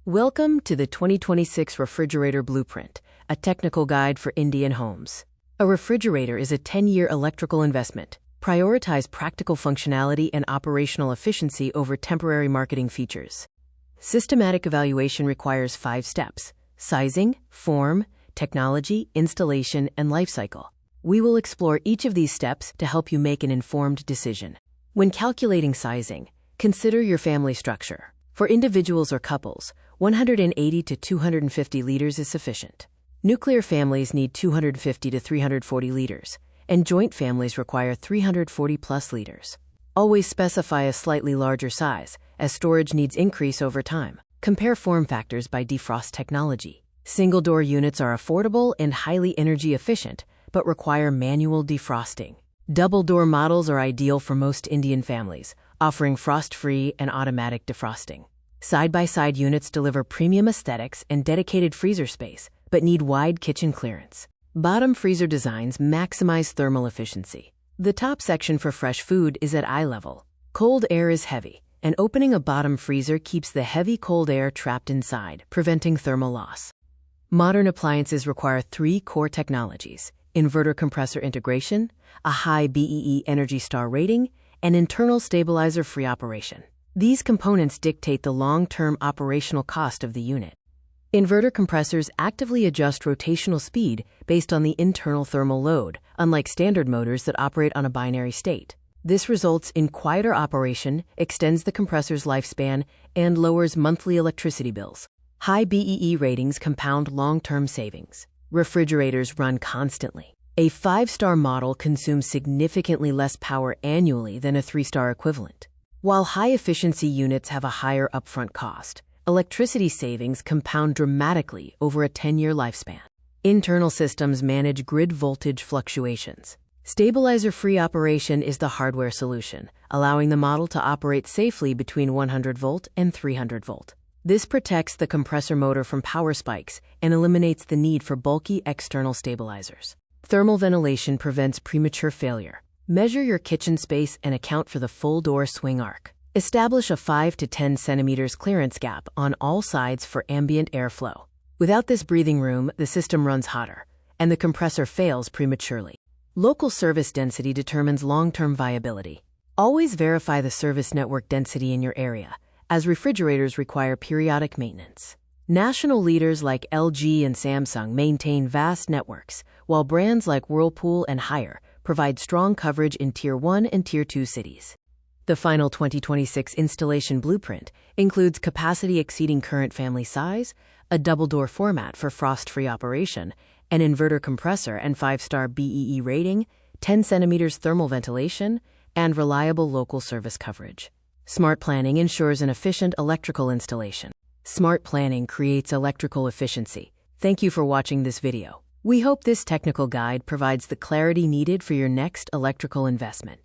Welcome to the 2026 Refrigerator Blueprint, a technical guide for Indian homes. A refrigerator is a 10-year electrical investment. Prioritize practical functionality and operational efficiency over temporary marketing features. Systematic evaluation requires 5 steps: sizing, form, technology, installation, and lifecycle. We will explore each of these steps to help you make an informed decision. When calculating sizing, consider your family structure. For individuals or couples, 180 to 250 liters is sufficient. Nuclear families need 250 to 340 liters, and joint families require 340 plus liters. Always specify a slightly larger size, as storage needs increase over time. Compare form factors by defrost technology. Single-door units are affordable and highly energy efficient, but require manual defrosting. Double-door models are ideal for most Indian families, offering frost-free and automatic defrosting. Side-by-side units deliver premium aesthetics and dedicated freezer space, but need wide kitchen clearance. Bottom freezer designs maximize thermal efficiency. The top section for fresh food is at eye level. Cold air is heavy, and opening a bottom freezer keeps the heavy cold air trapped inside, preventing thermal loss. Modern appliances require 3 core technologies: inverter compressor integration, a high BEE Energy Star rating, and internal stabiliser-free operation. These components dictate the long-term operational cost of the unit. Inverter compressors actively adjust rotational speed based on the internal thermal load, unlike standard motors that operate on a binary state. This results in quieter operation, extends the compressor's lifespan, and lowers monthly electricity bills. High BEE ratings compound long-term savings. Refrigerators run constantly. A 5-star model consumes significantly less power annually than a 3-star equivalent. While high-efficiency units have a higher upfront cost, electricity savings compound dramatically over a 10-year lifespan. Internal systems manage grid voltage fluctuations. Stabiliser-free operation is the hardware solution, allowing the model to operate safely between 100 volt and 300 volt. This protects the compressor motor from power spikes and eliminates the need for bulky external stabilizers. Thermal ventilation prevents premature failure. Measure your kitchen space and account for the full door swing arc. Establish a 5 to 10 centimeters clearance gap on all sides for ambient airflow. Without this breathing room, the system runs hotter, and the compressor fails prematurely. Local service density determines long-term viability. Always verify the service network density in your area, as refrigerators require periodic maintenance. National leaders like LG and Samsung maintain vast networks, while brands like Whirlpool and Haier provide strong coverage in Tier 1 and Tier 2 cities. The final 2026 installation blueprint includes capacity exceeding current family size, a double-door format for frost-free operation, an inverter compressor and 5-star BEE rating, 10 centimeters thermal ventilation, and reliable local service coverage. Smart planning ensures an efficient electrical installation. Smart planning creates electrical efficiency. Thank you for watching this video. We hope this technical guide provides the clarity needed for your next electrical investment.